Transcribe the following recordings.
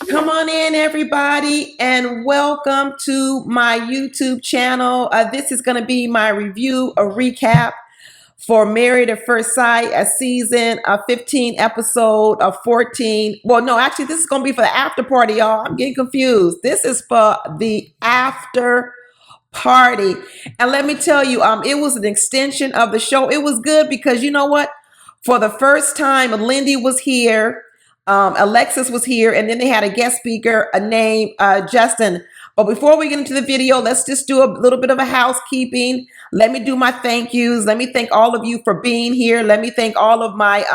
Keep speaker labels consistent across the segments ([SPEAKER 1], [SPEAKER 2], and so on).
[SPEAKER 1] Come on in, everybody, and welcome to my YouTube channel. This is going to be my review, a recap for Married at First Sight, a season, a 15 episode of 14. Well, no, actually, this is going to be for the after party, y'all. I'm getting confused. This is for the after party. And let me tell you, it was an extension of the show. It was good because you know what? For the first time, Lindy was here. Alexis was here, and then they had a guest speaker named Justin. But before we get into the video, let's just do a little bit of a housekeeping. Let me do my thank yous. Let me thank all of you for being here. Let me thank all of my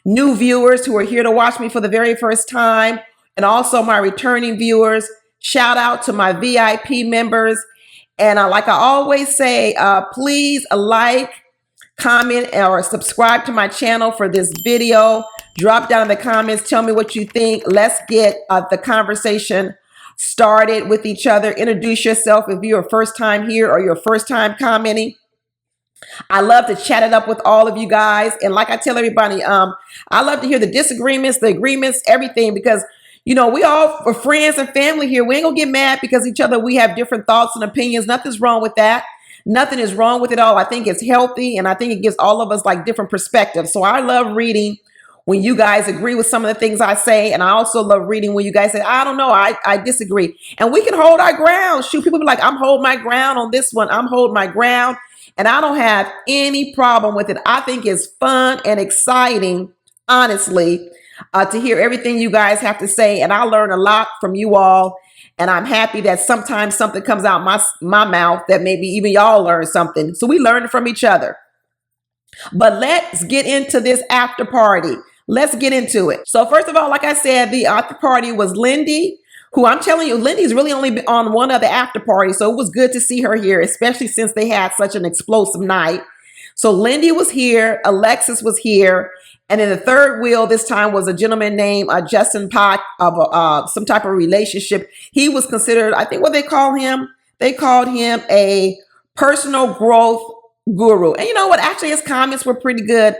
[SPEAKER 1] new viewers who are here to watch me for the very first time, and also my returning viewers. Shout out to my VIP members. And like I always say, please like, comment, or subscribe to my channel for this video. Drop down in the comments. Tell me what you think. Let's get the conversation started with each other. Introduce yourself if you're first time here or your first time commenting. I love to chat it up with all of you guys. And like I tell everybody, I love to hear the disagreements, the agreements, everything, because you know, we all are friends and family here. We ain't gonna get mad because each other, we have different thoughts and opinions. Nothing's wrong with that. Nothing is wrong with it all. I think it's healthy, and I think it gives all of us like different perspectives. So I love reading when you guys agree with some of the things I say. And I also love reading when you guys say, I don't know, I disagree. And we can hold our ground. Shoot, people be like, I'm holding my ground on this one. I'm holding my ground. And I don't have any problem with it. I think it's fun and exciting, honestly, to hear everything you guys have to say. And I learn a lot from you all. And I'm happy that sometimes something comes out my mouth that maybe even y'all learn something. So we learn from each other. But let's get into this after party. Let's get into it. So first of all, like I said, the after party was Lindy, who I'm telling you, Lindy's really only been on one other after party. So it was good to see her here, especially since they had such an explosive night. So Lindy was here, Alexis was here, and then the third wheel this time was a gentleman named Justin Pot of some type of relationship. He was considered, I think what they called him a personal growth guru. And you know what? Actually, his comments were pretty good.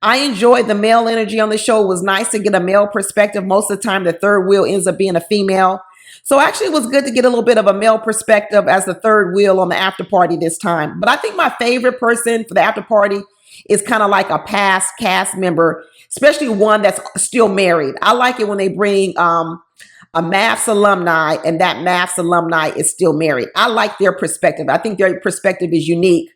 [SPEAKER 1] I enjoyed the male energy on the show. It was nice to get a male perspective. Most of the time, the third wheel ends up being a female. So actually, it was good to get a little bit of a male perspective as the third wheel on the after party this time. But I think my favorite person for the after party is kind of like a past cast member, especially one that's still married. I like it when they bring a MAFS alumni and that MAFS alumni is still married. I like their perspective. I think their perspective is unique.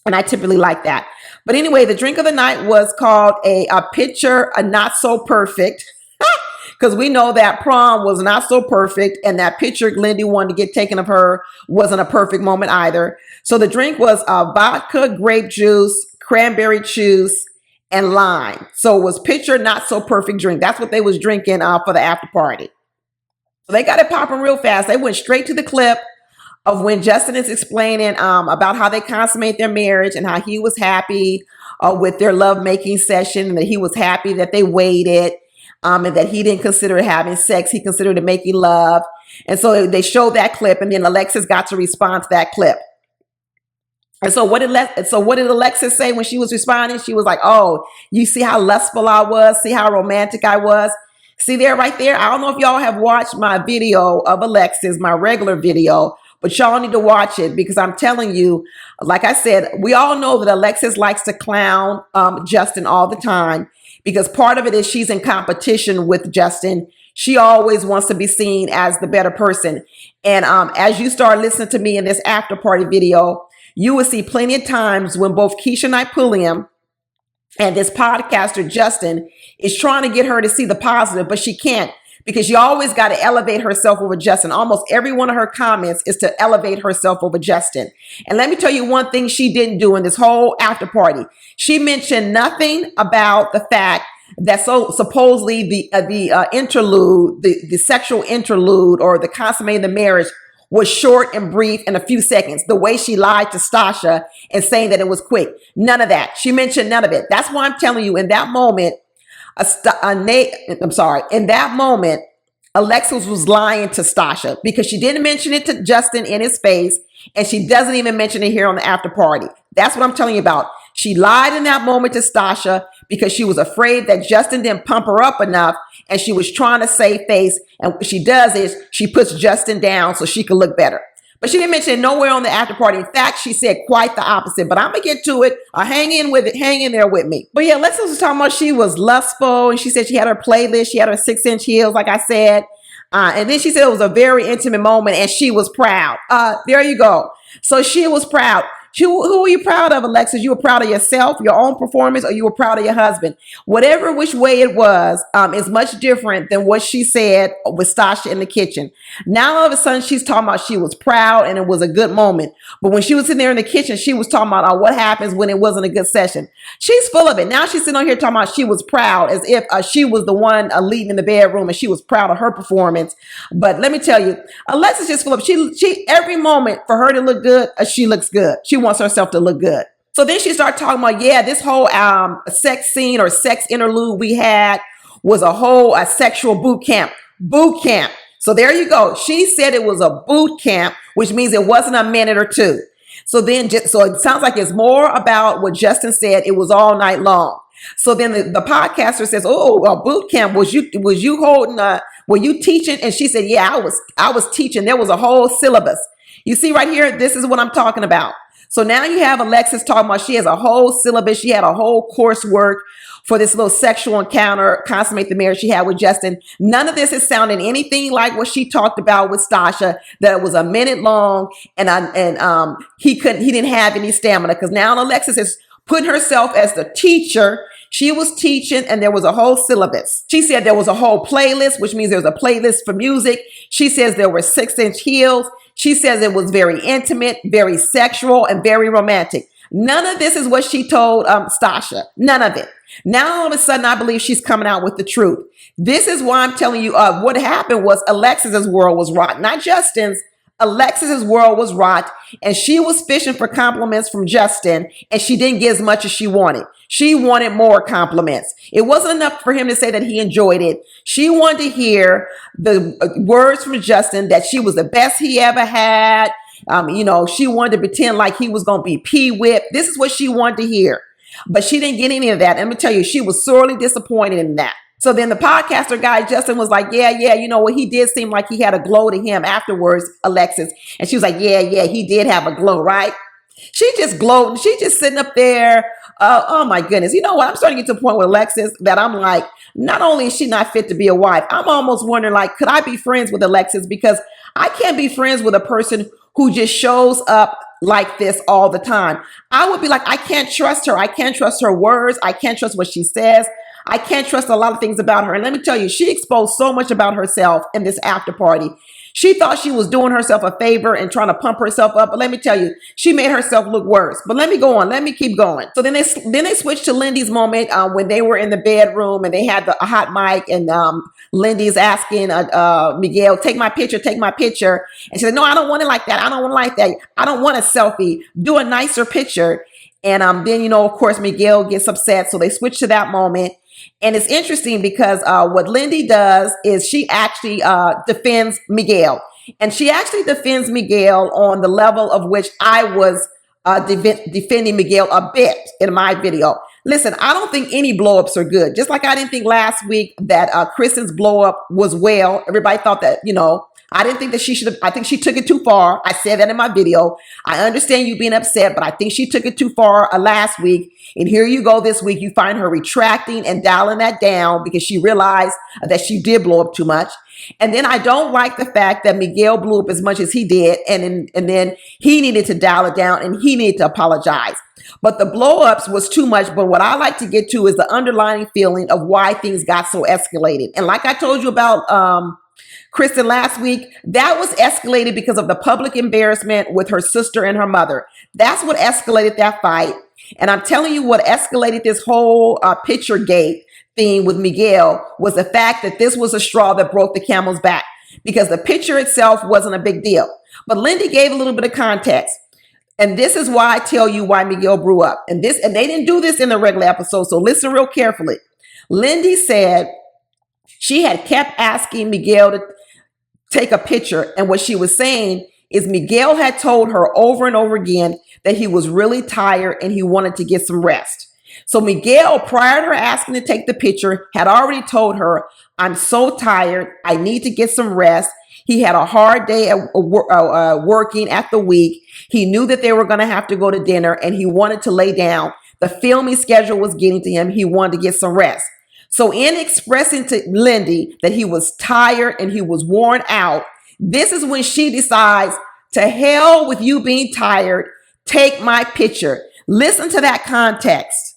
[SPEAKER 1] And I typically like that. But anyway, the drink of the night was called a picture, a not so perfect. Because we know that prom was not so perfect. And that picture Lindy wanted to get taken of her wasn't a perfect moment either. So the drink was vodka, grape juice, cranberry juice, and lime. So it was picture, not so perfect drink. That's what they was drinking for the after party. So they got it popping real fast. They went straight to the clip of when Justin is explaining about how they consummate their marriage and how he was happy with their lovemaking session, and that he was happy that they waited, and that he didn't consider having sex. He considered it making love. And so they showed that clip, and then Alexis got to respond to that clip. And so what did Alexis say when she was responding? She was like, oh, you see how lustful I was? See how romantic I was? See there, right there? I don't know if y'all have watched my video of Alexis, my regular video, but y'all need to watch it because I'm telling you, like I said, we all know that Alexis likes to clown Justin all the time because part of it is she's in competition with Justin. She always wants to be seen as the better person. And as you start listening to me in this after party video, you will see plenty of times when both Keisha Pulliam and this podcaster, Justin, is trying to get her to see the positive, but she can't. Because she always got to elevate herself over Justin. Almost every one of her comments is to elevate herself over Justin. And let me tell you one thing she didn't do in this whole after party. She mentioned nothing about the fact that so supposedly the interlude, the sexual interlude or the consummating the marriage was short and brief in a few seconds. The way she lied to Stasha and saying that it was quick. None of that. She mentioned none of it. That's why I'm telling you in that moment, in that moment, Alexis was lying to Stasha because she didn't mention it to Justin in his face, and she doesn't even mention it here on the after party. That's what I'm telling you about. She lied in that moment to Stasha because she was afraid that Justin didn't pump her up enough, and she was trying to save face. And what she does is she puts Justin down so she could look better. But she didn't mention it nowhere on the after party. In fact, she said quite the opposite. But I'm going to get to it. Hang in with it. Hang in there with me. But yeah, Alexis was talking about she was lustful. And she said she had her playlist. She had her 6-inch heels, like I said. And then she said it was a very intimate moment and she was proud. There you go. So she was proud. Who are you proud of, Alexis? You were proud of yourself, your own performance, or you were proud of your husband? Whatever which way it was, is much different than what she said with Stasha in the kitchen. Now all of a sudden she's talking about she was proud and it was a good moment. But when she was in there in the kitchen, she was talking about what happens when it wasn't a good session. She's full of it. Now she's sitting on here talking about she was proud as if she was the one leading in the bedroom and she was proud of her performance. But let me tell you, Alexis just full of it. She every moment for her to look good, she looks good. She wants herself to look good. So then she started talking about, yeah, this whole sex scene or sex interlude we had was a whole sexual boot camp. Boot camp. So there you go. She said it was a boot camp, which means it wasn't a minute or two. So then, so it sounds like it's more about what Justin said. It was all night long. So then the podcaster says, "Oh, a boot camp. Was you holding? Were you teaching?" And she said, "Yeah, I was teaching. There was a whole syllabus. You see right here. This is what I'm talking about." So now you have Alexis talking about she has a whole syllabus. She had a whole coursework for this little sexual encounter, consummate the marriage she had with Justin. None of this is sounding anything like what she talked about with Stasha, that it was a minute long and he didn't have any stamina, because now Alexis is putting herself as the teacher. She was teaching and there was a whole syllabus. She said there was a whole playlist, which means there was a playlist for music. She says there were 6-inch heels. She says it was very intimate, very sexual, and very romantic. None of this is what she told Stasha. None of it. Now, all of a sudden, I believe she's coming out with the truth. This is why I'm telling you what happened was Alexis's world was rocked, not Justin's. Alexis's world was rocked, and she was fishing for compliments from Justin, and she didn't get as much as she wanted. She wanted more compliments. It wasn't enough for him to say that he enjoyed it. She wanted to hear the words from Justin that she was the best he ever had. She wanted to pretend like he was going to be P-whipped. This is what she wanted to hear, but she didn't get any of that. And let me tell you, she was sorely disappointed in that. So then the podcaster guy, Justin, was like, yeah, you know what? He did seem like he had a glow to him afterwards, Alexis. And she was like, yeah, he did have a glow, right? She just glowed. And she just sitting up there. Oh my goodness. You know what? I'm starting to get to a point with Alexis that I'm like, not only is she not fit to be a wife, I'm almost wondering, like, could I be friends with Alexis? Because I can't be friends with a person who just shows up like this all the time. I would be like, I can't trust her. I can't trust her words. I can't trust what she says. I can't trust a lot of things about her. And let me tell you, she exposed so much about herself in this after party. She thought she was doing herself a favor and trying to pump herself up. But let me tell you, she made herself look worse. But let me go on. Let me keep going. So then they switched to Lindy's moment when they were in the bedroom and they had a hot mic, and Lindy's asking Miguel, take my picture. And she said, no, I don't want it like that. I don't want it like that. I don't want a selfie. Do a nicer picture. And then, of course, Miguel gets upset. So they switch to that moment. And it's interesting because what Lindy does is she actually defends Miguel. And she actually defends Miguel on the level of which I was defending Miguel a bit in my video. Listen, I don't think any blow-ups are good. Just like I didn't think last week that Kristen's blow-up was well. Everybody thought that, I didn't think that she should have. I think she took it too far. I said that in my video. I understand you being upset, but I think she took it too far last week. And here you go this week. You find her retracting and dialing that down because she realized that she did blow up too much. And then I don't like the fact that Miguel blew up as much as he did. And then he needed to dial it down and he needed to apologize. But the blow-ups was too much. But what I like to get to is the underlying feeling of why things got so escalated. And like I told you about Kristen last week, that was escalated because of the public embarrassment with her sister and her mother. That's what escalated that fight. And I'm telling you what escalated this whole picture gate. thing with Miguel was the fact that this was a straw that broke the camel's back, because the picture itself wasn't a big deal. But Lindy gave a little bit of context. And this is why I tell you why Miguel blew up. And they didn't do this in the regular episode, so listen real carefully. Lindy said she had kept asking Miguel to take a picture. And what she was saying is Miguel had told her over and over again that he was really tired and he wanted to get some rest. So Miguel, prior to her asking to take the picture, had already told her, I'm so tired. I need to get some rest. He had a hard day at working at the week. He knew that they were going to have to go to dinner and he wanted to lay down. The filming schedule was getting to him. He wanted to get some rest. So in expressing to Lindy that he was tired and he was worn out, this is when she decides, to hell with you being tired, take my picture. Listen to that context.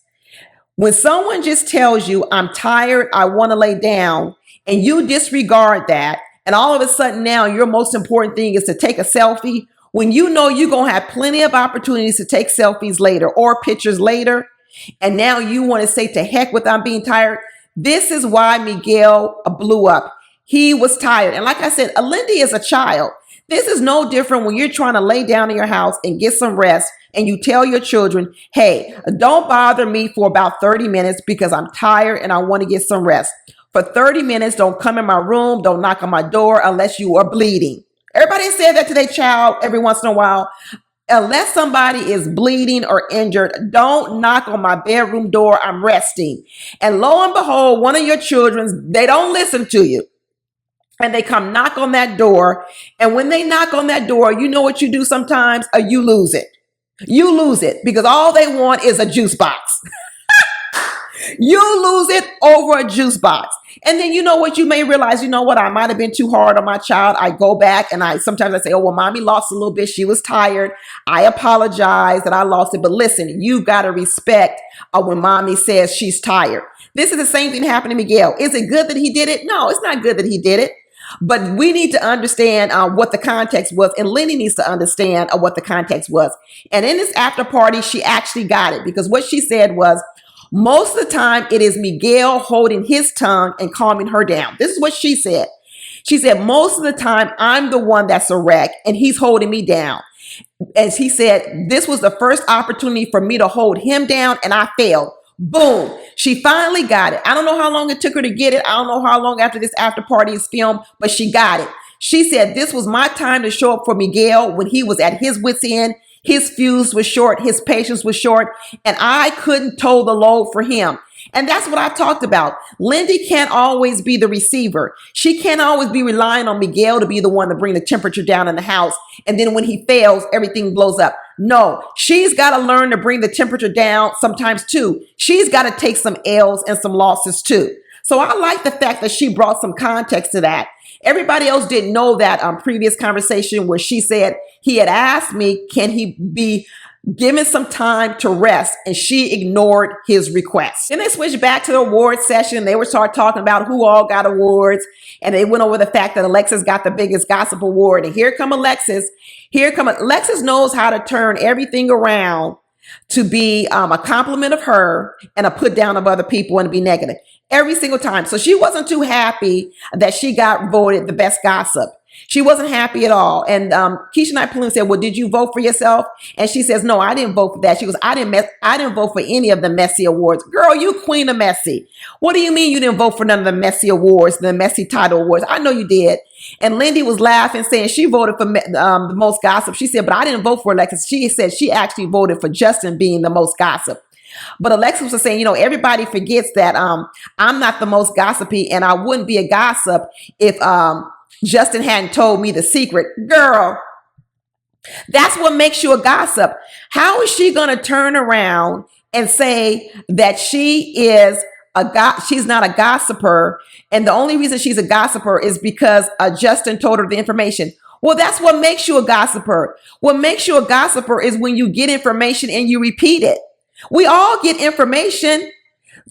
[SPEAKER 1] When someone just tells you, I'm tired, I want to lay down, and you disregard that, and all of a sudden now your most important thing is to take a selfie, when you know you're going to have plenty of opportunities to take selfies later or pictures later, and now you want to say to heck with I'm being tired. This is why Miguel blew up. He was tired. And like I said, Lindy is a child. This is no different when you're trying to lay down in your house and get some rest and you tell your children, hey, don't bother me for about 30 minutes because I'm tired and I want to get some rest. For 30 minutes, don't come in my room, don't knock on my door unless you are bleeding. Everybody said that to their child every once in a while. Unless somebody is bleeding or injured, don't knock on my bedroom door. I'm resting. And lo and behold, one of your children, they don't listen to you. And they come knock on that door. And when they knock on that door, you know what you do sometimes? You lose it. You lose it because all they want is a juice box. You lose it over a juice box. And then you know what, you may realize, you know what, I might have been too hard on my child. I go back and sometimes I say, oh, well, mommy lost a little bit. She was tired. I apologize that I lost it. But listen, you got to respect when mommy says she's tired. This is the same thing happened to Miguel. Is it good that he did it? No, it's not good that he did it. But we need to understand what the context was. And Lindy needs to understand what the context was. And in this after party, she actually got it because what she said was, most of the time, it is Miguel holding his tongue and calming her down. This is what she said. She said, most of the time, I'm the one that's a wreck and he's holding me down. As he said, this was the first opportunity for me to hold him down and I failed. Boom. She finally got it. I don't know how long it took her to get it. I don't know how long after this after party is filmed, but she got it. She said, this was my time to show up for Miguel when he was at his wit's end. His fuse was short. His patience was short. And I couldn't toe the load for him. And that's what I talked about. Lindy can't always be the receiver. She can't always be relying on Miguel to be the one to bring the temperature down in the house. And then when he fails, everything blows up. No, she's got to learn to bring the temperature down sometimes too. She's got to take some L's and some losses too. So I like the fact that she brought some context to that. Everybody else didn't know that previous conversation where she said he had asked me, can he be given some time to rest? And she ignored his request. Then they switched back to the award session. They were start talking about who all got awards. And they went over the fact that Alexis got the biggest gossip award. And here come Alexis. Alexis knows how to turn everything around to be a compliment of her and a put down of other people and to be negative. Every single time. So she wasn't too happy that she got voted the best gossip. She wasn't happy at all. And Keisha Knight Pulliam said, well, did you vote for yourself? And she says, no, I didn't vote for that. She goes, I didn't vote for any of the messy awards. Girl, you queen of messy. What do you mean you didn't vote for none of the messy awards, the messy title awards? I know you did. And Lindy was laughing, saying she voted for the most gossip. She said, but I didn't vote for Alexis. She said she actually voted for Justin being the most gossip. But Alexis was saying, everybody forgets that I'm not the most gossipy and I wouldn't be a gossip if Justin hadn't told me the secret. Girl, that's what makes you a gossip. How is she going to turn around and say that she's not a gossiper and the only reason she's a gossiper is because Justin told her the information? Well, that's what makes you a gossiper. What makes you a gossiper is when you get information and you repeat it. We all get information.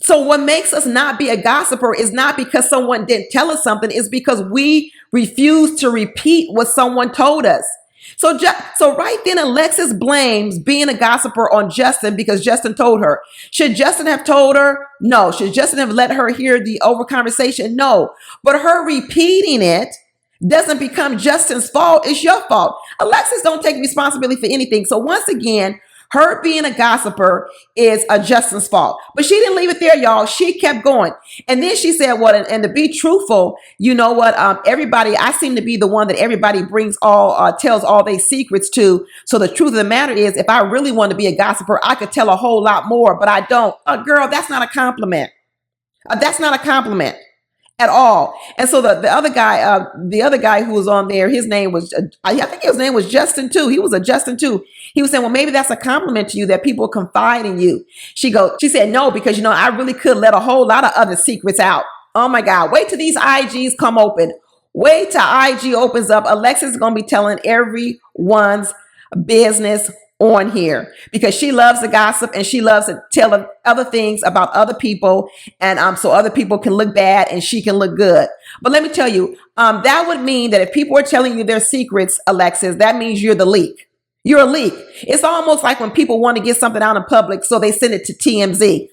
[SPEAKER 1] So what makes us not be a gossiper is not because someone didn't tell us something. It's because we refuse to repeat what someone told us. So right then, Alexis blames being a gossiper on Justin because Justin told her. Should Justin have told her? No. Should Justin have let her hear the over conversation? No. But her repeating it doesn't become Justin's fault. It's your fault. Alexis don't take responsibility for anything. So once again, her being a gossiper is a Justin's fault. But she didn't leave it there, y'all. She kept going. And then she said, well, and to be truthful, you know what? Everybody, I seem to be the one that everybody brings tells all their secrets to. So the truth of the matter is, if I really want to be a gossiper, I could tell a whole lot more, but I don't. Girl, that's not a compliment. That's not a compliment at all. And so the other guy who was on there, his name was, I think his name was Justin too. He was a Justin too. He was saying, well, maybe that's a compliment to you that people confide in you. She said, no, because I really could let a whole lot of other secrets out. Oh my God. Wait till these IGs come open. Wait till IG opens up. Alexis is going to be telling everyone's business on here because she loves to gossip and she loves to tell other things about other people, and so other people can look bad and she can look good. But let me tell you, that would mean that if people are telling you their secrets, Alexis, that means you're the leak. You're a leak. It's almost like when people want to get something out in public, so they send it to TMZ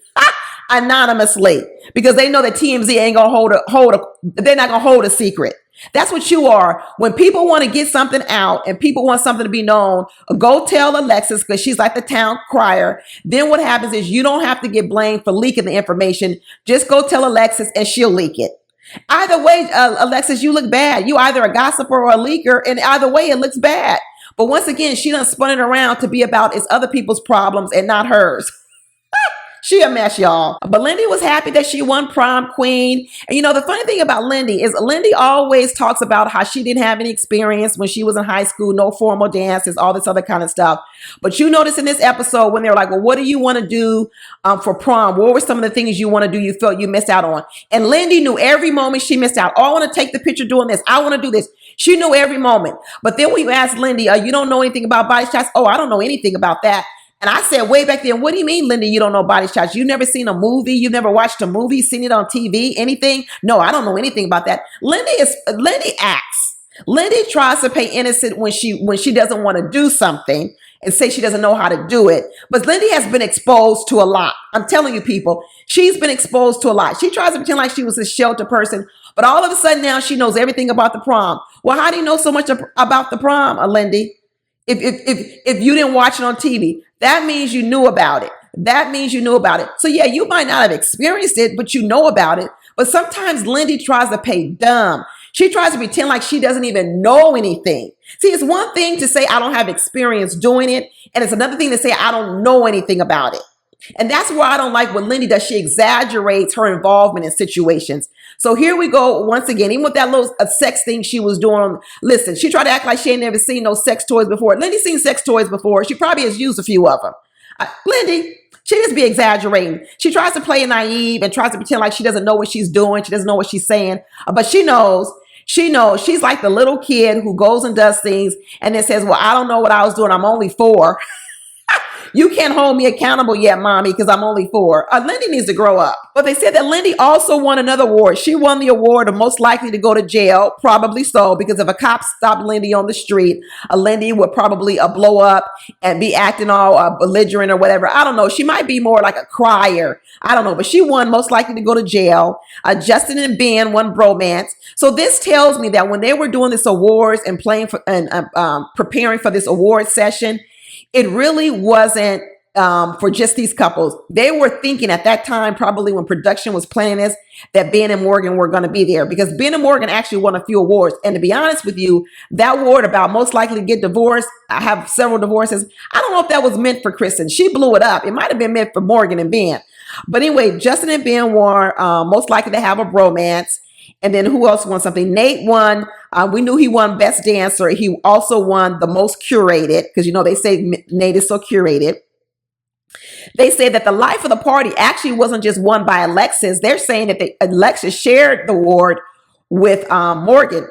[SPEAKER 1] anonymously because they know that TMZ ain't gonna they're not gonna hold a secret. That's what you are. When people want to get something out and people want something to be known, go tell Alexis because she's like the town crier. Then what happens is you don't have to get blamed for leaking the information. Just go tell Alexis and she'll leak it. Either way, Alexis, you look bad. You either a gossiper or a leaker, and either way, it looks bad. But once again, she done spun it around to be about it's other people's problems and not hers. She a mess, y'all. But Lindy was happy that she won prom queen. And the funny thing about Lindy is Lindy always talks about how she didn't have any experience when she was in high school, no formal dances, all this other kind of stuff. But you notice in this episode when they're like, well, what do you want to do for prom? What were some of the things you want to do you felt you missed out on? And Lindy knew every moment she missed out. Oh, I want to take the picture doing this. I want to do this. She knew every moment. But then when you ask Lindy, you don't know anything about body shots? Oh, I don't know anything about that. And I said way back then, what do you mean, Lindy, you don't know body shots? You've never seen a movie? You've never watched a movie, seen it on TV, anything? No, I don't know anything about that. Lindy acts. Lindy tries to play innocent when she doesn't want to do something and say she doesn't know how to do it. But Lindy has been exposed to a lot. I'm telling you, people, she's been exposed to a lot. She tries to pretend like she was a shelter person, but all of a sudden now she knows everything about the prom. Well, how do you know so much about the prom, Lindy? If you didn't watch it on TV, that means you knew about it. That means you knew about it. So yeah, you might not have experienced it, but you know about it. But sometimes Lindy tries to play dumb. She tries to pretend like she doesn't even know anything. See, it's one thing to say I don't have experience doing it, and it's another thing to say I don't know anything about it. And that's where I don't like what Lindy does. She exaggerates her involvement in situations. So here we go once again, even with that little sex thing she was doing. Listen, she tried to act like she ain't never seen no sex toys before. Lindy's seen sex toys before. She probably has used a few of them. Lindy, she just be exaggerating. She tries to play naive and tries to pretend like she doesn't know what she's doing. She doesn't know what she's saying, but she knows. She knows. She's like the little kid who goes and does things and then says, well, I don't know what I was doing. I'm only 4. You can't hold me accountable yet, mommy, because I'm only 4. Lindy needs to grow up. But they said that Lindy also won another award. She won the award of most likely to go to jail. Probably so, because if a cop stopped Lindy on the street, Lindy would probably blow up and be acting all belligerent or whatever. I don't know. She might be more like a crier. I don't know. But she won most likely to go to jail. Justin and Ben won bromance. So this tells me that when they were doing this awards and playing for and preparing for this award session, it really wasn't for just these couples. They were thinking at that time, probably when production was planning this, that Ben and Morgan were going to be there because Ben and Morgan actually won a few awards. And to be honest with you, that award about most likely to get divorced, I have several divorces. I don't know if that was meant for Kristen. She blew it up. It might have been meant for Morgan and Ben. But anyway, Justin and Ben were most likely to have a bromance. And then who else won something? Nate won. We knew he won Best Dancer. He also won the most curated because, they say Nate is so curated. They say that the life of the party actually wasn't just won by Alexis. They're saying that Alexis shared the award with Morgan.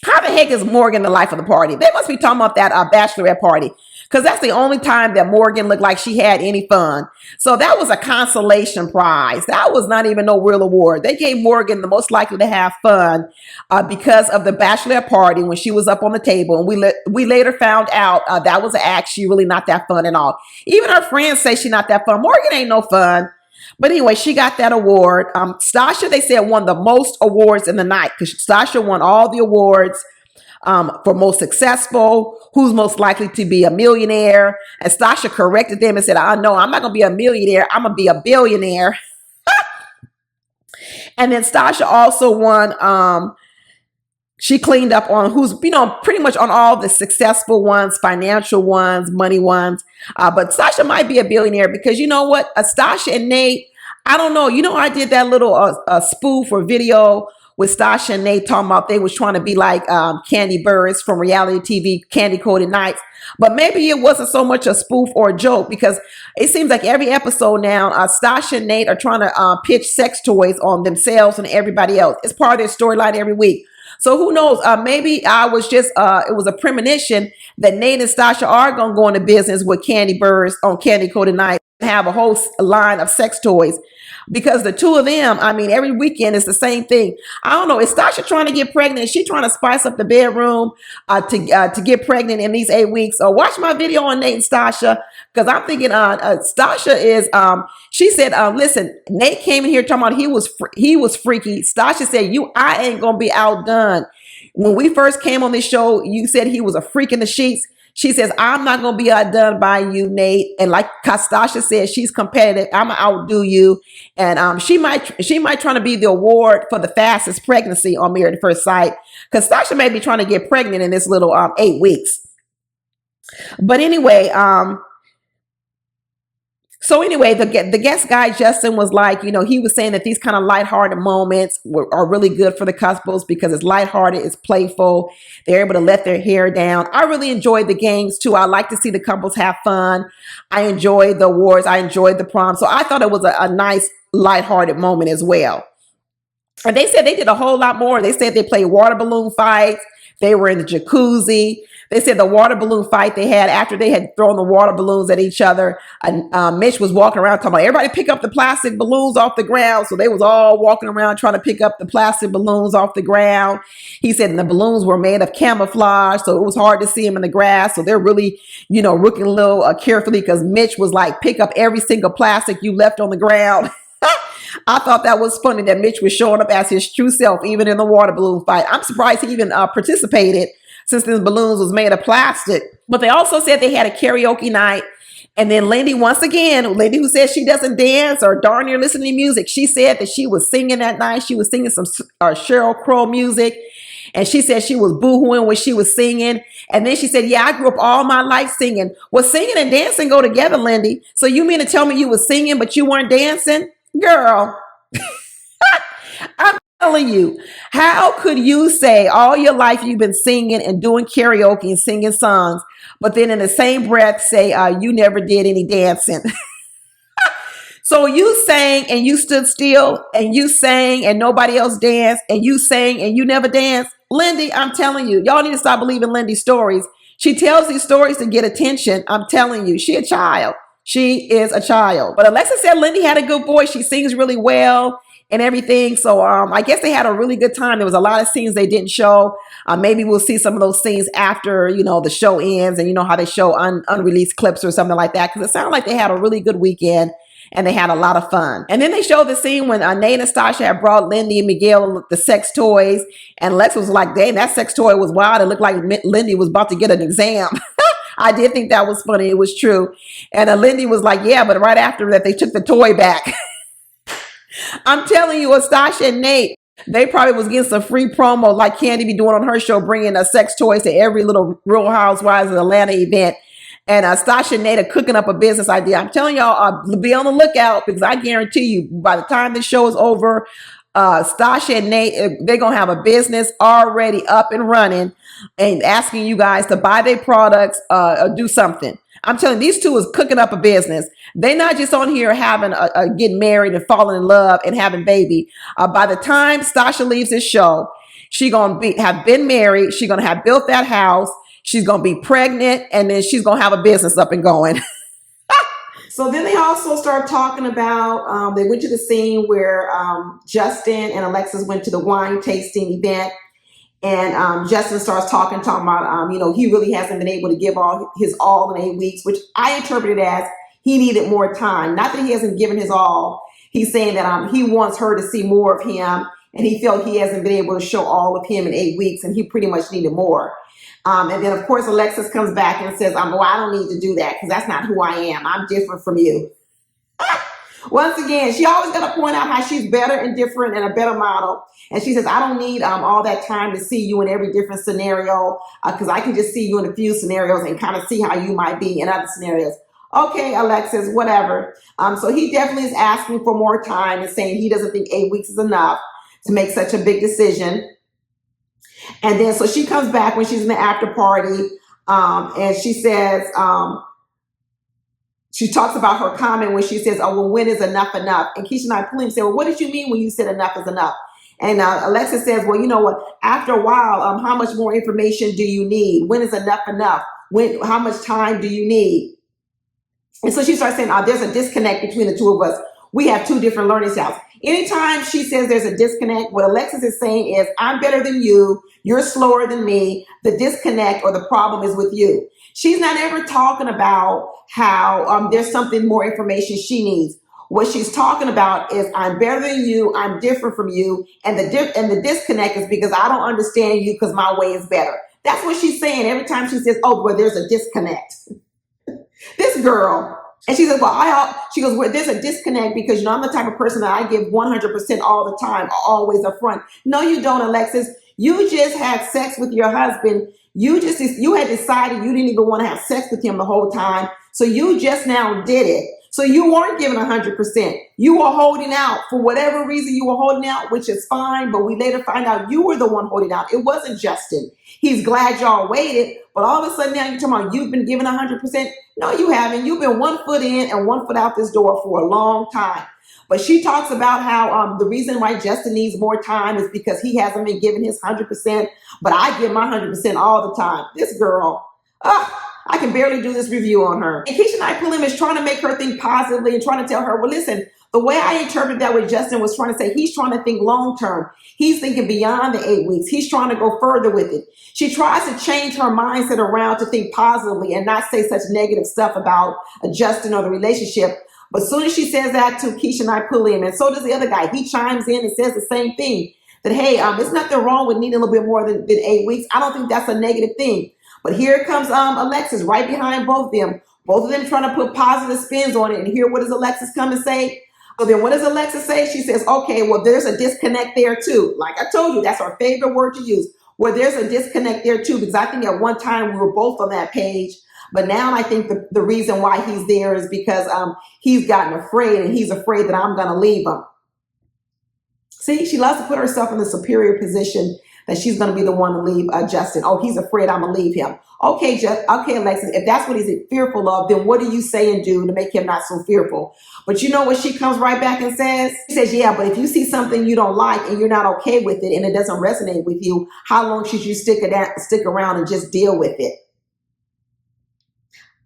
[SPEAKER 1] How the heck is Morgan the life of the party? They must be talking about that bachelorette party because that's the only time that Morgan looked like she had any fun. So that was a consolation prize. That was not even no real award. They gave Morgan the most likely to have fun because of the bachelorette party when she was up on the table. And we later found out that was an act. She really not that fun at all. Even her friends say she not that fun. Morgan ain't no fun. But anyway, she got that award. Stasha, they said, won the most awards in the night because Stasha won all the awards for most successful, who's most likely to be a millionaire. And Stasha corrected them and said, I know I'm not going to be a millionaire. I'm going to be a billionaire. And then Stasha also won. She cleaned up on who's, pretty much on all the successful ones, financial ones, money ones. But Stasha might be a billionaire because you know what? Stasha and Nate, I don't know. I did that little spoof or video with Stasha and Nate talking about they was trying to be like Candy Burris from reality TV, Candy Coated Nights. But maybe it wasn't so much a spoof or a joke because it seems like every episode now, Stasha and Nate are trying to pitch sex toys on themselves and everybody else. It's part of their storyline every week. So who knows? Maybe I was just, it was a premonition that Nate and Stasha are going to go into business with Candy Burris on Candy Coated Night and have a whole line of sex toys. Because the two of them, every weekend is the same thing. I don't know. Is Stasha trying to get pregnant? Is she trying to spice up the bedroom to get pregnant in these 8 weeks? Or watch my video on Nate and Stasha because I'm thinking Stasha is. She said, "Listen, Nate came in here talking about he was freaky." Stasha said, I ain't gonna be outdone. When we first came on this show, you said he was a freak in the sheets. She says, I'm not going to be outdone by you, Nate. And like Stasha said, she's competitive. I'm going to outdo you. And she might try to be the award for the fastest pregnancy on Married at First Sight. Because Stasha may be trying to get pregnant in this little 8 weeks. But anyway, the guest guy, Justin, was like, he was saying that these kind of lighthearted moments are really good for the couples because it's lighthearted, it's playful. They're able to let their hair down. I really enjoyed the games too. I like to see the couples have fun. I enjoyed the awards. I enjoyed the prom. So I thought it was a nice lighthearted moment as well. And they said they did a whole lot more. They said they played water balloon fights. They were in the jacuzzi. They said the water balloon fight they had after they had thrown the water balloons at each other. Mitch was walking around talking about everybody pick up the plastic balloons off the ground. So they was all walking around trying to pick up the plastic balloons off the ground. He said and the balloons were made of camouflage. So it was hard to see them in the grass. So they're really, looking a little carefully because Mitch was like, pick up every single plastic you left on the ground. I thought that was funny that Mitch was showing up as his true self, even in the water balloon fight. I'm surprised he even participated since the balloons was made of plastic. But they also said they had a karaoke night. And then Lindy, once again, Lindy who says she doesn't dance or darn near listen to music, she said that she was singing that night. She was singing some Sheryl Crow music. And she said she was boohooing when she was singing. And then she said, yeah, I grew up all my life singing. Well, singing and dancing go together, Lindy. So you mean to tell me you was singing, but you weren't dancing? Girl, I'm telling you, how could you say all your life you've been singing and doing karaoke and singing songs, but then in the same breath say you never did any dancing? So you sang and you stood still and you sang and nobody else danced and you sang and you never danced? Lindy, I'm telling you, y'all need to stop believing Lindy's stories. She tells these stories to get attention. I'm telling you, she a child. She is a child. But Alexis said Lindy had a good voice. She sings really well and everything. So I guess they had a really good time. There was a lot of scenes they didn't show. Maybe we'll see some of those scenes after, the show ends and how they show unreleased clips or something like that. Because it sounded like they had a really good weekend and they had a lot of fun. And then they showed the scene when Nate and Stasha had brought Lindy and Miguel the sex toys. And Lex was like, dang, that sex toy was wild. It looked like Lindy was about to get an exam. I did think that was funny. It was true. And Lindy was like, yeah, but right after that, they took the toy back. I'm telling you, Stasha and Nate, they probably was getting some free promo like Candy be doing on her show, bringing sex toys to every little Real Housewives of Atlanta event. And Stasha and Nate are cooking up a business idea. I'm telling y'all, be on the lookout because I guarantee you, by the time the show is over, Stasha and Nate, they're going to have a business already up and running and asking you guys to buy their products or do something. I'm telling you, these two is cooking up a business. They're not just on here having getting married and falling in love and having baby. By the time Stasha leaves this show, she going to have been married. She's going to have built that house. she's going to be pregnant, and then she's going to have a business up and going. So then they also start talking about, they went to the scene where Justin and Alexis went to the wine tasting event. And Justin starts talking about, he really hasn't been able to give his all in 8 weeks, which I interpreted as he needed more time. Not that he hasn't given his all. He's saying that he wants her to see more of him, and he felt he hasn't been able to show all of him in 8 weeks, and he pretty much needed more. And then, of course, Alexis comes back and says, well, I don't need to do that because that's not who I am. I'm different from you. Once again, she always got to point out how she's better and different and a better model. And she says, I don't need all that time to see you in every different scenario because I can just see you in a few scenarios and kind of see how you might be in other scenarios. Okay, Alexis, whatever. So he definitely is asking for more time and saying he doesn't think 8 weeks is enough to make such a big decision. And then so she comes back when she's in the after party and she says, she talks about her comment when she says, oh, well, when is enough enough? And Keisha and I pull him and say, well, what did you mean when you said enough is enough? And Alexis says, well, you know what? After a while, how much more information do you need? When is enough enough? How much time do you need? And so she starts saying, there's a disconnect between the two of us. We have two different learning styles. Anytime she says there's a disconnect, what Alexis is saying is, I'm better than you. You're slower than me. The disconnect or the problem is with you. She's not ever talking about how there's something more information she needs. What she's talking about is I'm better than you, I'm different from you, and the disconnect is because I don't understand you because my way is better. That's what she's saying every time she says, oh, well, there's a disconnect. This girl. And she says, she goes, well, there's a disconnect because, I'm the type of person that I give 100% all the time, always upfront. No, you don't, Alexis. You just had sex with your husband. You had decided you didn't even want to have sex with him the whole time. So you just now did it. So you weren't giving 100%. You were holding out for whatever reason you were holding out, which is fine. But we later find out you were the one holding out. It wasn't Justin. He's glad y'all waited. But all of a sudden now you're talking about you've been giving 100%. No, you haven't. You've been 1 foot in and 1 foot out this door for a long time. But she talks about how the reason why Justin needs more time is because he hasn't been giving his 100%. But I give my 100% all the time. This girl, I can barely do this review on her. And Keisha and I Pulim is trying to make her think positively and trying to tell her, well, listen, the way I interpret that with Justin was trying to say he's trying to think long term. He's thinking beyond the 8 weeks. He's trying to go further with it. She tries to change her mindset around to think positively and not say such negative stuff about Justin or the relationship. But as soon as she says that to Keisha and I Pulim, and so does the other guy, he chimes in and says the same thing. That, hey, there's nothing wrong with needing a little bit more than 8 weeks. I don't think that's a negative thing. But here comes Alexis right behind both of them trying to put positive spins on it. And here, what does Alexis come and say? So then what does Alexis say? She says, okay, well, there's a disconnect there too. Like I told you, that's our favorite word to use. Well, there's a disconnect there too, because I think at one time we were both on that page. But now I think the reason why he's there is because he's gotten afraid and he's afraid that I'm going to leave him. See, she loves to put herself in the superior position that she's going to be the one to leave Justin. Oh, he's afraid I'm going to leave him. Okay, okay, Alexis, if that's what he's fearful of, then what do you say and do to make him not so fearful? But you know what she comes right back and says? She says, yeah, but if you see something you don't like and you're not okay with it and it doesn't resonate with you, how long should you stick around and just deal with it?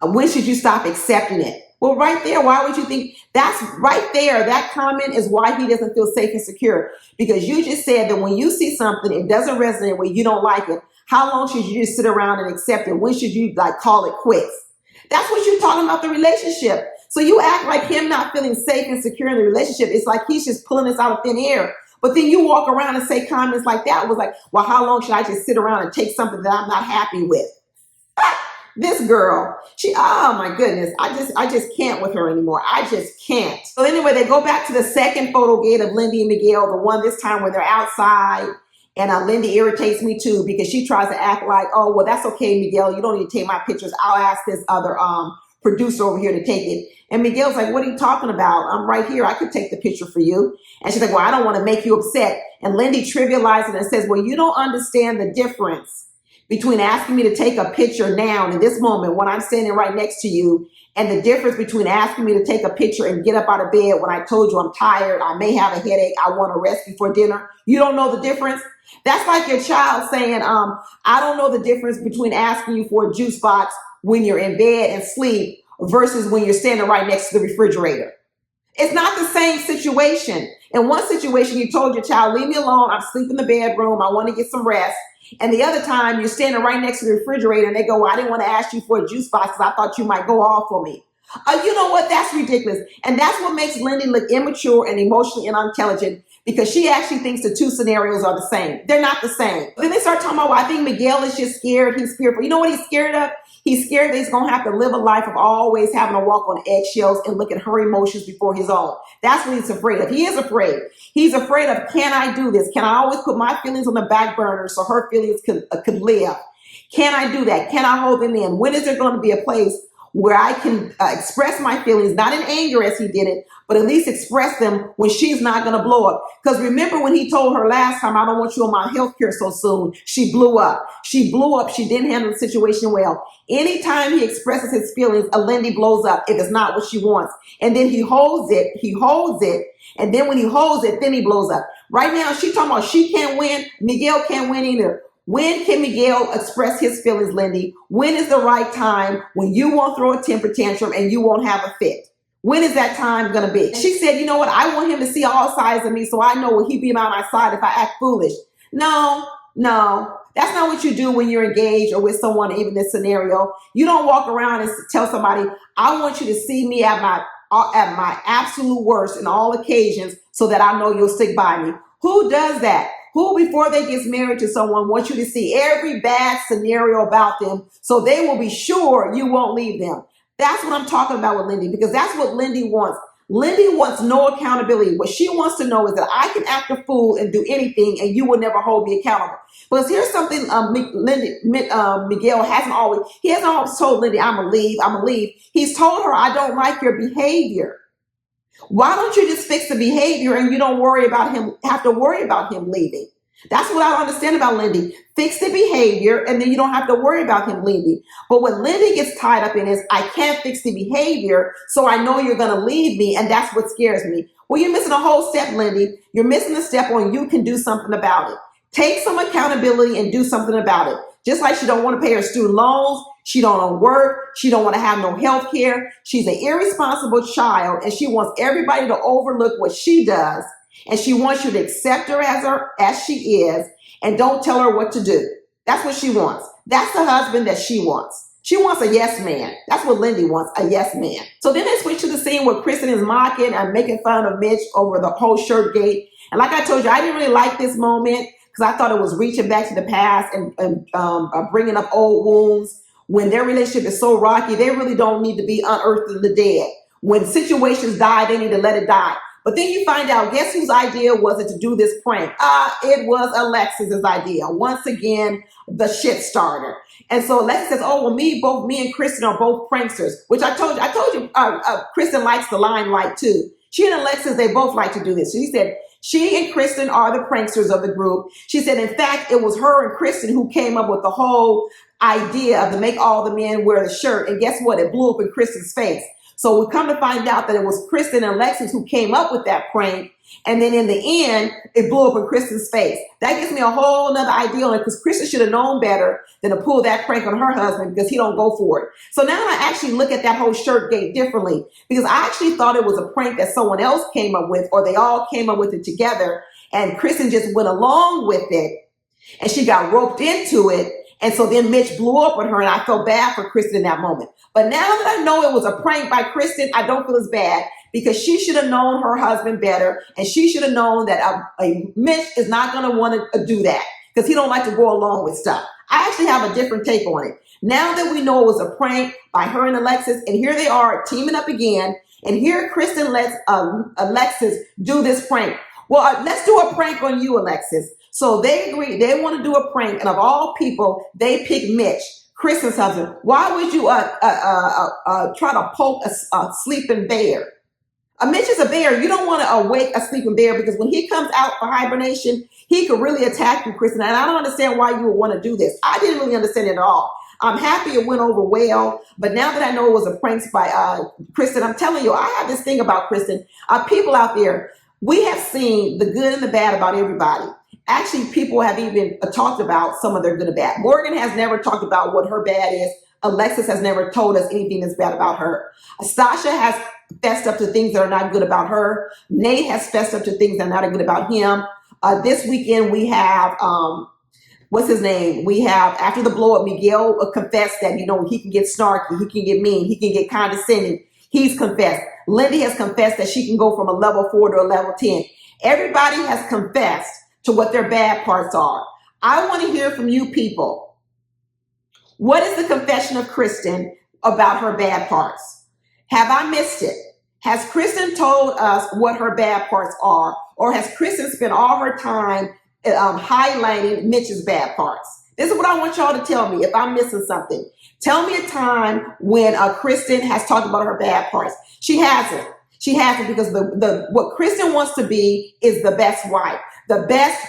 [SPEAKER 1] When should you stop accepting it? Well, right there, why would you think that's right there? That comment is why he doesn't feel safe and secure. Because you just said that when you see something, it doesn't resonate with you, don't like it. How long should you just sit around and accept it? When should you call it quits? That's what you're talking about the relationship. So you act like him not feeling safe and secure in the relationship. It's like he's just pulling us out of thin air. But then you walk around and say comments like that. It was like, well, how long should I just sit around and take something that I'm not happy with? This girl, oh my goodness, I just can't with her anymore. I just can't. So anyway, they go back to the second photo gate of Lindy and Miguel, the one this time where they're outside. And Lindy irritates me too because she tries to act like, oh, well, that's okay, Miguel. You don't need to take my pictures. I'll ask this other producer over here to take it. And Miguel's like, what are you talking about? I'm right here. I could take the picture for you. And she's like, well, I don't want to make you upset. And Lindy trivializes it and says, well, you don't understand the difference between asking me to take a picture now and in this moment when I'm standing right next to you and the difference between asking me to take a picture and get up out of bed when I told you I'm tired, I may have a headache, I want to rest before dinner. You don't know the difference? That's like your child saying, I don't know the difference between asking you for a juice box when you're in bed and sleep versus when you're standing right next to the refrigerator. It's not the same situation. In one situation, you told your child, leave me alone. I'm asleep in the bedroom. I want to get some rest. And the other time, you're standing right next to the refrigerator and they go, well, I didn't want to ask you for a juice box because I thought you might go off for me. You know what? That's ridiculous. And that's what makes Lindy look immature and emotionally unintelligent, because she actually thinks the two scenarios are the same. They're not the same. Then they start talking about, well, I think Miguel is just scared. He's fearful. You know what he's scared of? He's scared that he's going to have to live a life of always having to walk on eggshells and look at her emotions before his own. That's what he's afraid of. He is afraid. He's afraid of, can I do this? Can I always put my feelings on the back burner so her feelings could live? Can I do that? Can I hold them in? When is there going to be a place where I can express my feelings, not in anger as he did it, but at least express them when she's not going to blow up? Because remember when he told her last time, I don't want you on my health care so soon, she blew up. She blew up. She didn't handle the situation well. Anytime he expresses his feelings, a Lindy blows up if it's not what she wants. And then he holds it. And then when he holds it, then he blows up. Right now, she's talking about she can't win. Miguel can't win either. When can Miguel express his feelings, Lindy? When is the right time when you won't throw a temper tantrum and you won't have a fit? When is that time going to be? She said, you know what? I want him to see all sides of me so I know will he be by my side if I act foolish. No. That's not what you do when you're engaged or with someone, even in this scenario. You don't walk around and tell somebody, I want you to see me at my absolute worst in all occasions so that I know you'll stick by me. Who does that? Who, before they get married to someone, wants you to see every bad scenario about them so they will be sure you won't leave them? That's what I'm talking about with Lindy, because that's what Lindy wants. Lindy wants no accountability. What she wants to know is that I can act a fool and do anything and you will never hold me accountable. But here's something Miguel hasn't always told Lindy, I'm going to leave. He's told her, I don't like your behavior. Why don't you just fix the behavior and you don't have to worry about him leaving? That's what I don't understand about Lindy. Fix the behavior and then you don't have to worry about him leaving. But what Lindy gets tied up in is, I can't fix the behavior, so I know you're going to leave me, and that's what scares me. Well, you're missing a whole step, Lindy. You're missing a step on you can do something about it. Take some accountability and do something about it. Just like she don't want to pay her student loans, she don't want to work, she don't want to have no health care. She's an irresponsible child and she wants everybody to overlook what she does. And she wants you to accept her as she is and don't tell her what to do. That's what she wants. That's the husband that she wants. She wants a yes man. That's what Lindy wants, a yes man. So then they switch to the scene where Kristen is mocking and making fun of Mitch over the whole shirt gate. And like I told you, I didn't really like this moment because I thought it was reaching back to the past and bringing up old wounds. When their relationship is so rocky, they really don't need to be unearthing the dead. When situations die, they need to let it die. But then you find out, guess whose idea was it to do this prank? It was Alexis's idea. Once again, the shit starter. And so Alexis says, oh, well, me and Kristen are both pranksters, which I told you, Kristen likes the limelight too. She and Alexis, they both like to do this. So he said, she and Kristen are the pranksters of the group. She said, in fact, it was her and Kristen who came up with the whole idea of to make all the men wear the shirt. And guess what? It blew up in Kristen's face. So we come to find out that it was Kristen and Alexis who came up with that prank. And then in the end, it blew up in Kristen's face. That gives me a whole nother idea on it, because Kristen should have known better than to pull that prank on her husband, because he don't go for it. So now I actually look at that whole shirt gate differently, because I actually thought it was a prank that someone else came up with, or they all came up with it together. And Kristen just went along with it and she got roped into it. And so then Mitch blew up on her, and I felt bad for Kristen in that moment. But now that I know it was a prank by Kristen, I don't feel as bad, because she should have known her husband better, and she should have known that Mitch is not going to want to do that, because he don't like to go along with stuff. I actually have a different take on it. Now that we know it was a prank by her and Alexis, and here they are teaming up again, and here Kristen lets Alexis do this prank. Well, let's do a prank on you, Alexis. So they agree, they want to do a prank, and of all people, they pick Mitch, Kristen's husband. Why would you try to poke a sleeping bear? Mitch is a bear. You don't want to awake a sleeping bear, because when he comes out for hibernation, he could really attack you, Kristen. And I don't understand why you would want to do this. I didn't really understand it at all. I'm happy it went over well, but now that I know it was a prank by Kristen, I'm telling you, I have this thing about Kristen. People out there, we have seen the good and the bad about everybody. Actually, people have even talked about some of their good and bad. Morgan has never talked about what her bad is. Alexis has never told us anything that's bad about her. Stasha has fessed up to things that are not good about her. Nate has fessed up to things that are not good about him. This weekend we have, what's his name? We have, after the blow up, Miguel confessed that, he can get snarky, he can get mean, he can get condescending. He's confessed. Lindy has confessed that she can go from a level 4 to a level 10. Everybody has confessed to what their bad parts are. I want to hear from you people. What is the confession of Kristen about her bad parts? Have I missed it? Has Kristen told us what her bad parts are? Or has Kristen spent all her time highlighting Mitch's bad parts? This is what I want y'all to tell me if I'm missing something. Tell me a time when Kristen has talked about her bad parts. She hasn't. She hasn't, because what Kristen wants to be is the best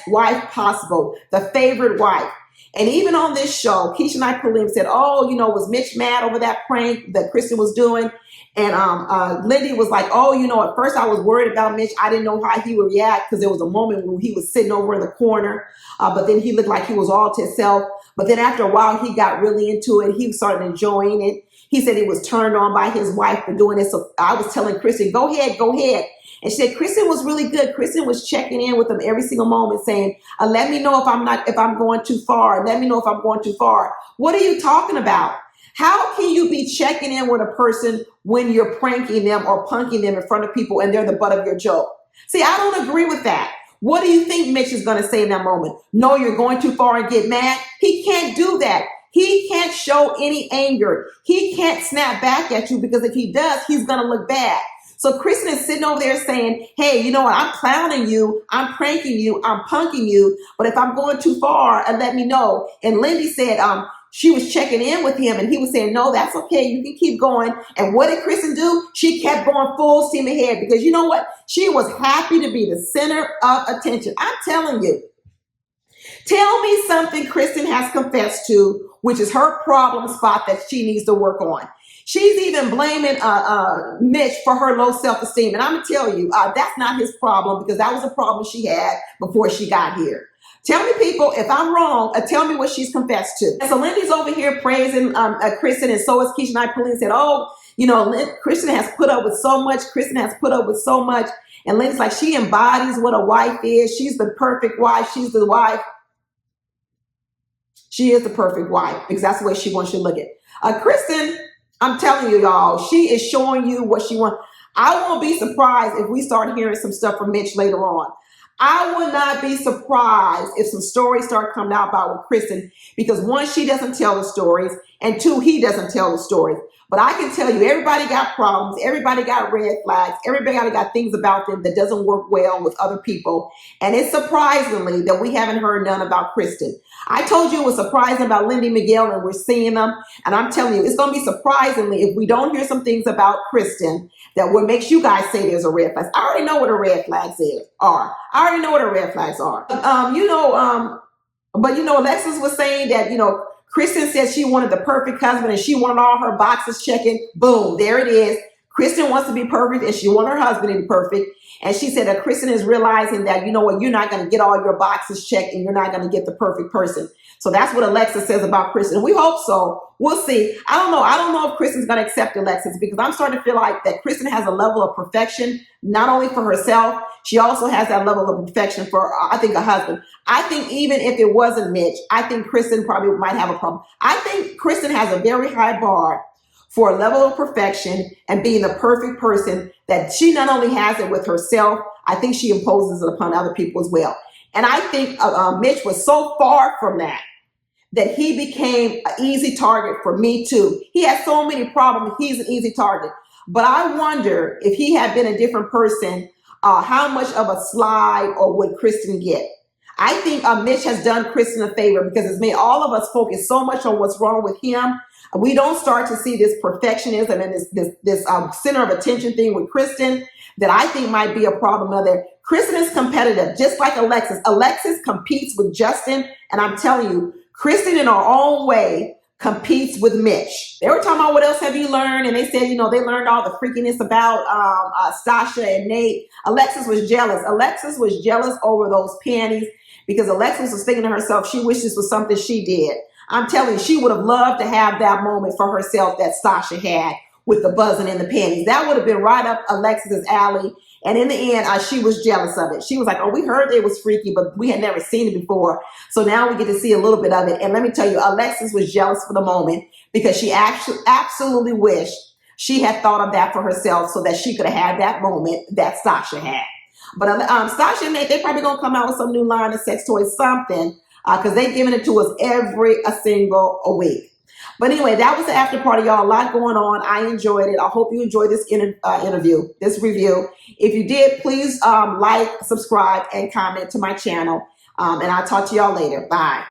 [SPEAKER 1] wife possible, the favorite wife. And even on this show, Keisha and I said, was Mitch mad over that prank that Kristen was doing? And Lindy was like, at first I was worried about Mitch. I didn't know how he would react, because there was a moment when he was sitting over in the corner, but then he looked like he was all to himself. But then after a while, he got really into it. He started enjoying it. He said he was turned on by his wife for doing it. So I was telling Kristen, go ahead. And she said Kristen was really good. Kristen was checking in with him every single moment, saying, let me know if I'm going too far. Let me know if I'm going too far. What are you talking about? How can you be checking in with a person when you're pranking them or punking them in front of people and they're the butt of your joke? See, I don't agree with that. What do you think Mitch is going to say in that moment? No, you're going too far and get mad. He can't do that. He can't show any anger. He can't snap back at you, because if he does, he's going to look bad. So Kristen is sitting over there saying, hey, you know what? I'm clowning you. I'm pranking you. I'm punking you. But if I'm going too far, let me know. And Lindy said she was checking in with him, and he was saying, no, that's okay. You can keep going. And what did Kristen do? She kept going full steam ahead, because you know what? She was happy to be the center of attention. I'm telling you. Tell me something Kristen has confessed to, which is her problem spot that she needs to work on. She's even blaming Mitch for her low self-esteem. And I'm going to tell you, that's not his problem, because that was a problem she had before she got here. Tell me, people, if I'm wrong, tell me what she's confessed to. And so Lindy's over here praising Kristen, and so is Keisha and I. Police said, Kristen has put up with so much. Kristen has put up with so much. And Lindy's like, she embodies what a wife is. She's the perfect wife. She's the wife. She is the perfect wife, because that's the way she wants you to look at it. Kristen, I'm telling you, y'all, she is showing you what she wants. I won't be surprised if we start hearing some stuff from Mitch later on. I would not be surprised if some stories start coming out about with Kristen, because one, she doesn't tell the stories, and two, he doesn't tell the stories. But I can tell you, everybody got problems. Everybody got red flags. Everybody got things about them that doesn't work well with other people. And it's surprisingly that we haven't heard none about Kristen. I told you it was surprising about Lindy Miguel, and we're seeing them. And I'm telling you, it's going to be surprisingly if we don't hear some things about Kristen that what makes you guys say there's a red flag. I already know what a red flags are. I already know what a red flags are. But Alexis was saying that, Kristen said she wanted the perfect husband and she wanted all her boxes checking. Boom, there it is. Kristen wants to be perfect and she wants her husband to be perfect. And she said that Kristen is realizing that, you're not going to get all your boxes checked and you're not going to get the perfect person. So that's what Alexis says about Kristen. We hope so. We'll see. I don't know. I don't know if Kristen's going to accept Alexis, because I'm starting to feel like that Kristen has a level of perfection, not only for herself, she also has that level of perfection for, I think, a husband. I think even if it wasn't Mitch, I think Kristen probably might have a problem. I think Kristen has a very high bar for a level of perfection and being the perfect person, that she not only has it with herself, I think she imposes it upon other people as well. And I think Mitch was so far from that he became an easy target for me too. He has so many problems. He's an easy target. But I wonder if he had been a different person, how much of a slide or would Kristen get? I think Mitch has done Kristen a favor, because it's made all of us focus so much on what's wrong with him. We don't start to see this perfectionism and this center of attention thing with Kristen that I think might be a problem there. Kristen is competitive, just like Alexis. Alexis competes with Justin, and I'm telling you, Kristen in her own way competes with Mitch. They were talking about what else have you learned, and they said, you know, they learned all the freakiness about Sasha and Nate. Alexis was jealous. Alexis was jealous over those panties because Alexis was thinking to herself, she wished this was something she did. I'm telling you, she would have loved to have that moment for herself that Sasha had with the buzzing in the panties. That would have been right up Alexis's alley. And in the end, she was jealous of it. She was like, oh, we heard it was freaky, but we had never seen it before. So now we get to see a little bit of it. And let me tell you, Alexis was jealous for the moment because she actually absolutely wished she had thought of that for herself so that she could have had that moment that Sasha had. But Sasha and Nate, they're probably going to come out with some new line of sex toys, something, because they've given it to us every single week. But anyway, that was the after party, y'all. A lot going on. I enjoyed it. I hope you enjoyed this interview, this review. If you did, please like, subscribe, and comment to my channel. And I'll talk to y'all later. Bye.